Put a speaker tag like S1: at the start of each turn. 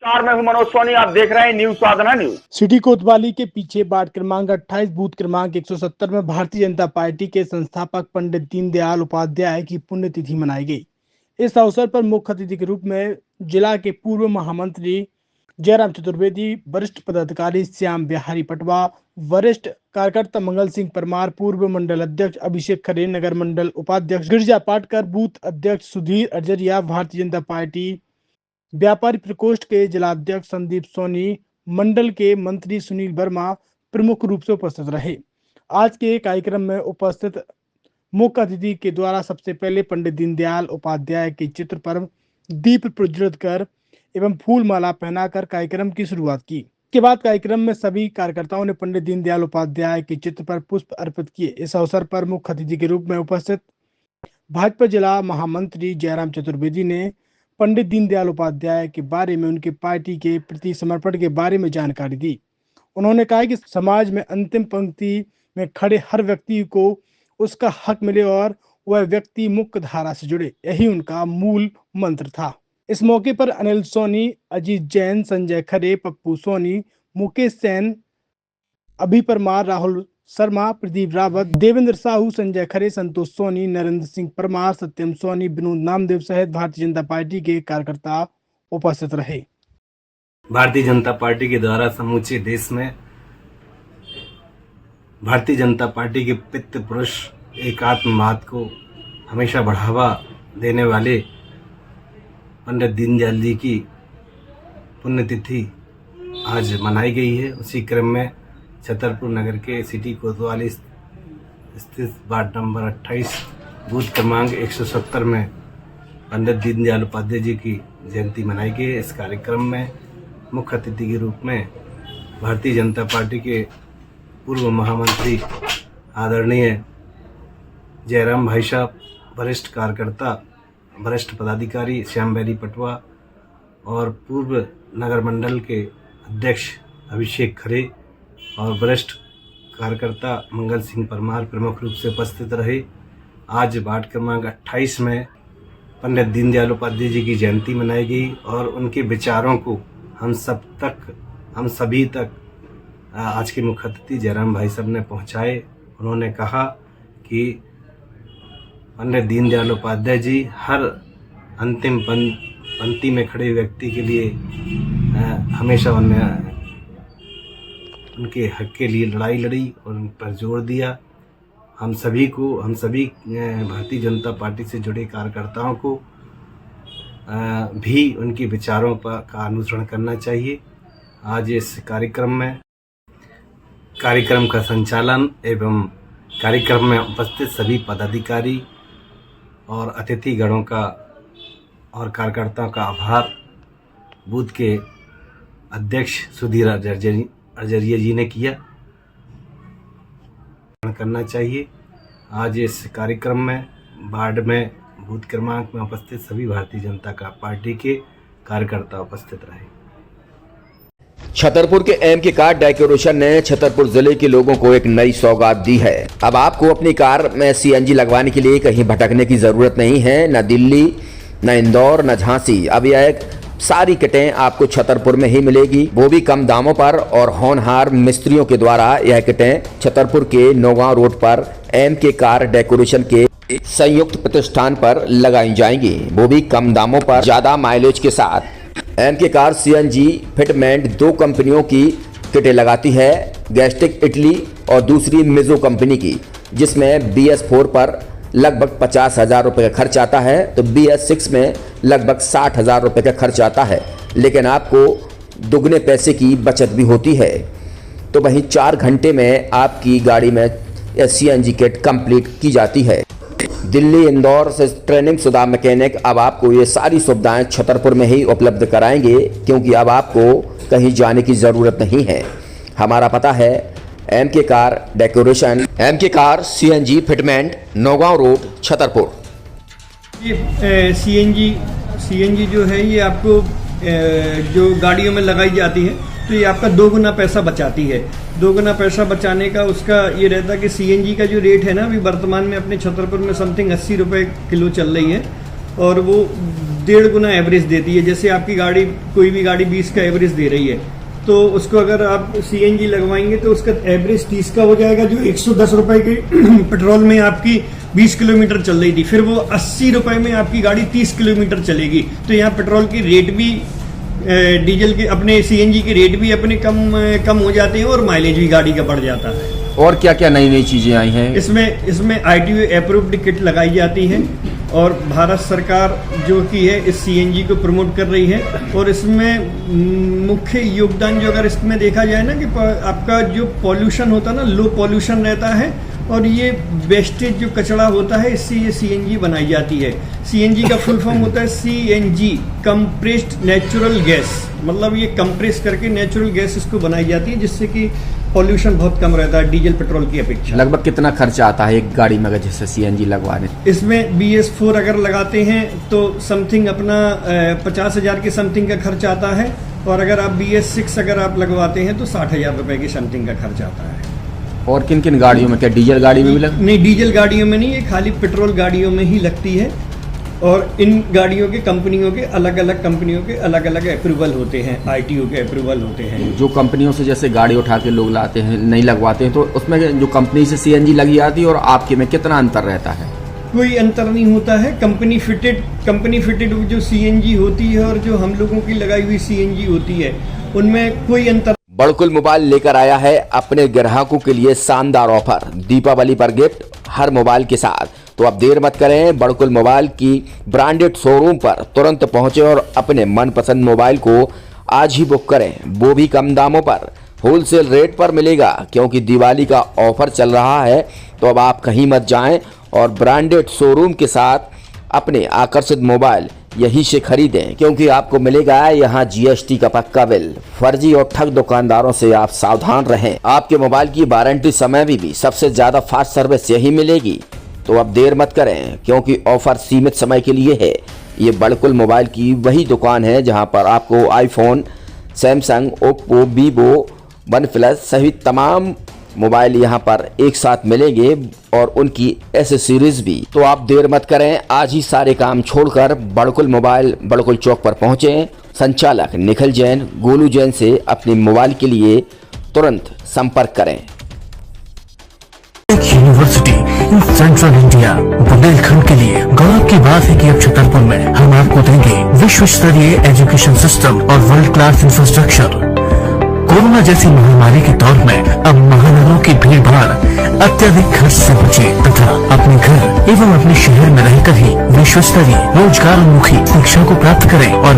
S1: नमस्कार, मैं हूं मनोज सोनी। आप देख रहे हैं न्यूज साधना न्यूज।
S2: सिटी कोतवाली के पीछे वार्ड क्रमांक 28 बूथ क्रमांक 170 में भारतीय जनता पार्टी के संस्थापक पंडित दीनदयाल उपाध्याय की पुण्यतिथि मनाई गई। इस अवसर पर मुख्य अतिथि के रूप में जिला के पूर्व महामंत्री जयराम चतुर्वेदी, वरिष्ठ पदाधिकारी श्याम बिहारी पटवा, वरिष्ठ कार्यकर्ता मंगल सिंह परमार, पूर्व मंडल अध्यक्ष अभिषेक खरे, नगर मंडल उपाध्यक्ष गिरिजा पाटकर, बूथ अध्यक्ष सुधीर अजरिया, भारतीय जनता पार्टी व्यापारी प्रकोष्ठ के जिलाध्यक्ष संदीप सोनी, मंडल के मंत्री सुनील वर्मा प्रमुख रूप से उपस्थित रहे। आज के कार्यक्रम में उपस्थित मुख्य अतिथि के द्वारा सबसे पहले पंडित दीनदयाल उपाध्याय के चित्र पर दीप प्रज्वलित कर एवं फूल माला पहनाकर कार्यक्रम की शुरुआत की। के बाद कार्यक्रम में सभी कार्यकर्ताओं ने पंडित दीनदयाल उपाध्याय के चित्र पर पुष्प अर्पित किए। इस अवसर पर मुख्य अतिथि के रूप में उपस्थित भाजपा जिला महामंत्री जयराम चतुर्वेदी ने पंडित दीनदयाल उपाध्याय के बारे में उनकी पार्टी के प्रति समर्पण के बारे में जानकारी दी। उन्होंने कहा कि समाज में अंतिम पंक्ति में खड़े हर व्यक्ति को उसका हक मिले और वह व्यक्ति मुख्य धारा से जुड़े, यही उनका मूल मंत्र था। इस मौके पर अनिल सोनी, अजीत जैन, संजय खरे, पप्पू सोनी, मुकेश सेन, अभी परमार, राहुल शर्मा, प्रदीप रावत, देवेंद्र साहू, संजय खरे, संतोष सोनी, नरेंद्र सिंह परमार, सत्यम सोनी, विनोद नामदेव सहित भारतीय जनता पार्टी के कार्यकर्ता उपस्थित रहे।
S3: भारतीय जनता पार्टी के द्वारा समूचे देश में भारतीय जनता पार्टी के पितृ पुरुष एकात्मवाद को हमेशा बढ़ावा देने वाले पंडित दीनदयाल जी की पुण्यतिथि आज मनाई गई है। उसी क्रम में छतरपुर नगर के सिटी कोतवाली स्थित वार्ड नंबर 28 बूथ क्रमांक 170 में पंडित दीनदयाल उपाध्याय जी की जयंती मनाई गई है। इस कार्यक्रम में मुख्य अतिथि के रूप में भारतीय जनता पार्टी के पूर्व महामंत्री आदरणीय जयराम भाई साहब, वरिष्ठ कार्यकर्ता, वरिष्ठ पदाधिकारी श्याम बिहारी पटवा और पूर्व नगर मंडल के अध्यक्ष अभिषेक खरे और वरिष्ठ कार्यकर्ता मंगल सिंह परमार प्रमुख रूप से उपस्थित रहे। आज वार्ड क्रमांक 28 में पंडित दीनदयाल उपाध्याय जी की जयंती मनाई गई और उनके विचारों को हम सभी तक आज के मुख्य अतिथि जयराम भाई साहब ने पहुंचाए। उन्होंने कहा कि पंडित दीनदयाल उपाध्याय जी हर अंतिम पंक्ति में खड़े व्यक्ति के लिए हमेशा उनके हक के लिए लड़ाई लड़ी और उन पर जोर दिया। हम सभी भारतीय जनता पार्टी से जुड़े कार्यकर्ताओं को भी उनके विचारों का अनुसरण करना चाहिए। आज इस कार्यक्रम का संचालन एवं कार्यक्रम में उपस्थित सभी पदाधिकारी और अतिथिगणों का और कार्यकर्ताओं का आभार बूथ के अध्यक्ष सुधीर अजरिया जी ने किया करना चाहिए। आज इस कार्यक्रम में वार्ड में बूथ क्रमांक में उपस्थित सभी भारतीय जनता पार्टी के कार्यकर्ता उपस्थित रहे।
S4: छतरपुर के एमके कार डेकोरेशन ने छतरपुर जिले के लोगों को एक नई सौगात दी है। अब आपको अपनी कार में सीएनजी लगवाने के लिए कहीं भटकने की जरूरत नहीं है, न दिल्ली, न इंदौर, न झांसी। अब यह सारी किटें आपको छतरपुर में ही मिलेगी, वो भी कम दामों पर और होनहार मिस्त्रियों के द्वारा। यह किटें छतरपुर के नौगांव रोड पर एमके कार डेकोरेशन के संयुक्त प्रतिष्ठान पर लगाई जाएंगी, वो भी कम दामों पर, ज्यादा माइलेज के साथ। एमके कार सीएनजी फिटमेंट 2 कंपनियों की किटें लगाती है, गैस्टिक इटली और दूसरी मिजो कंपनी की, जिसमें BS4 पर लगभग 50,000 रुपये का खर्च आता है, तो BS6 में लगभग 60,000 रुपये का खर्च आता है, लेकिन आपको दुगने पैसे की बचत भी होती है। तो वहीं 4 घंटे में आपकी गाड़ी में सीएनजी किट कंप्लीट की जाती है। दिल्ली, इंदौर से ट्रेनिंग शुदा मैकेनिक अब आपको ये सारी सुविधाएं छतरपुर में ही उपलब्ध कराएंगे, क्योंकि अब आपको कहीं जाने की ज़रूरत नहीं है। हमारा पता है MK car decoration, MK car CNG fitment, Naugaon road, Chhatarpur.
S5: ये सीएनजी जो है ये आपको जो गाड़ियों में लगाई जाती है तो ये आपका 2 गुना पैसा बचाती है। 2 गुना पैसा बचाने का उसका ये रहता है कि सीएनजी का जो रेट है ना, अभी वर्तमान में अपने छतरपुर में समथिंग 80 रुपये किलो चल रही है और वो 1.5 गुना एवरेज देती है। जैसे आपकी गाड़ी, कोई भी गाड़ी 20 का एवरेज दे रही है, तो उसको अगर आप सीएनजी लगवाएंगे तो उसका एवरेज 30 का हो जाएगा। जो 110 रुपए के पेट्रोल में आपकी 20 किलोमीटर चल रही थी, फिर वो 80 रुपए में आपकी गाड़ी 30 किलोमीटर चलेगी। तो यहाँ पेट्रोल की रेट भी, डीजल के, अपने सीएनजी के रेट भी अपने कम हो जाते हैं और माइलेज भी गाड़ी का बढ़ जाता है।
S4: और क्या क्या नई नई चीजें आई हैं?
S5: इसमें ITO अप्रूव्ड किट लगाई जाती है और भारत सरकार जो की है इस सीएनजी को प्रमोट कर रही है। और इसमें मुख्य योगदान जो अगर इसमें देखा जाए ना, कि आपका जो पॉल्यूशन होता है ना, लो पॉल्यूशन रहता है, और ये वेस्टेज जो कचरा होता है, इससे ये सीएनजी बनाई जाती है। सीएनजी का फुल फॉर्म होता है CNG, कंप्रेस्ड नेचुरल गैस। मतलब ये कंप्रेस करके नेचुरल गैस इसको बनाई जाती है, जिससे कि पॉल्यूशन बहुत कम रहता है डीजल पेट्रोल की अपेक्षा।
S4: लगभग कितना खर्चा आता है एक गाड़ी में अगर जैसे सीएनजी लगवाने?
S5: इसमें BS4 अगर लगाते हैं तो समथिंग अपना 50,000 के समथिंग का खर्च आता है, और अगर आप BS6 अगर आप लगवाते हैं तो 60,000 रुपए की समथिंग का खर्च आता है।
S4: और किन किन गाड़ियों में? क्या डीजल गाड़ी में भी
S5: नहीं, डीजल गाड़ियों में नहीं, ये खाली पेट्रोल गाड़ियों में ही लगती है। और इन गाड़ियों के कंपनियों के अलग अलग अप्रूवल होते हैं, ITO के अप्रूवल होते हैं।
S4: जो कंपनियों से जैसे गाड़ी उठा के लोग लाते हैं, नहीं लगवाते हैं, तो उसमें जो कंपनी से सीएनजी लगी आती है और आपके में कितना अंतर रहता है?
S5: कोई अंतर नहीं होता है। कंपनी फिटेड जो सीएनजी होती है और जो हम लोगों की लगाई हुई सीएनजी होती है, उनमें कोई अंतर।
S4: बड़कुल मोबाइल लेकर आया है अपने ग्राहकों के लिए शानदार ऑफर, दीपावली पर गिफ्ट हर मोबाइल के साथ। तो अब देर मत करें, बड़कुल मोबाइल की ब्रांडेड शोरूम पर तुरंत पहुंचे और अपने मनपसंद मोबाइल को आज ही बुक करें, वो भी कम दामों पर, होलसेल रेट पर मिलेगा। क्योंकि दिवाली का ऑफर चल रहा है, तो अब आप कहीं मत जाएं और ब्रांडेड शोरूम के साथ अपने आकर्षित मोबाइल यहीं से खरीदें, क्योंकि आपको मिलेगा यहाँ GST का पक्का बिल। फर्जी और ठग दुकानदारों से आप सावधान रहें। आपके मोबाइल की वारंटी समय में भी सबसे ज्यादा फास्ट सर्विस यही मिलेगी। तो अब देर मत करें, क्योंकि ऑफर सीमित समय के लिए है। ये बड़कुल मोबाइल की वही दुकान है जहां पर आपको iPhone, Samsung, Oppo, Vivo, OnePlus सहित तमाम मोबाइल यहां पर एक साथ मिलेंगे और उनकी एसेसरीज भी। तो आप देर मत करें, आज ही सारे काम छोड़कर बड़कुल मोबाइल बड़कुल चौक पर पहुंचे। संचालक निखिल जैन, गोलू जैन से अपने मोबाइल के लिए तुरंत संपर्क करें।
S6: University in central India Bundelkhand के लिए गौरव की बात है कि अब छतरपुर में हम आपको देंगे विश्व स्तरीय एजुकेशन सिस्टम और वर्ल्ड क्लास इंफ्रास्ट्रक्चर। कोरोना जैसी महामारी के दौर में अब महानगरों की भीड़ भाड़ अत्यधिक खर्च से बचे तथा अपने घर एवं अपने शहर में रहकर ही विश्व स्तरीय रोजगारोन्मुखी शिक्षा को प्राप्त करें और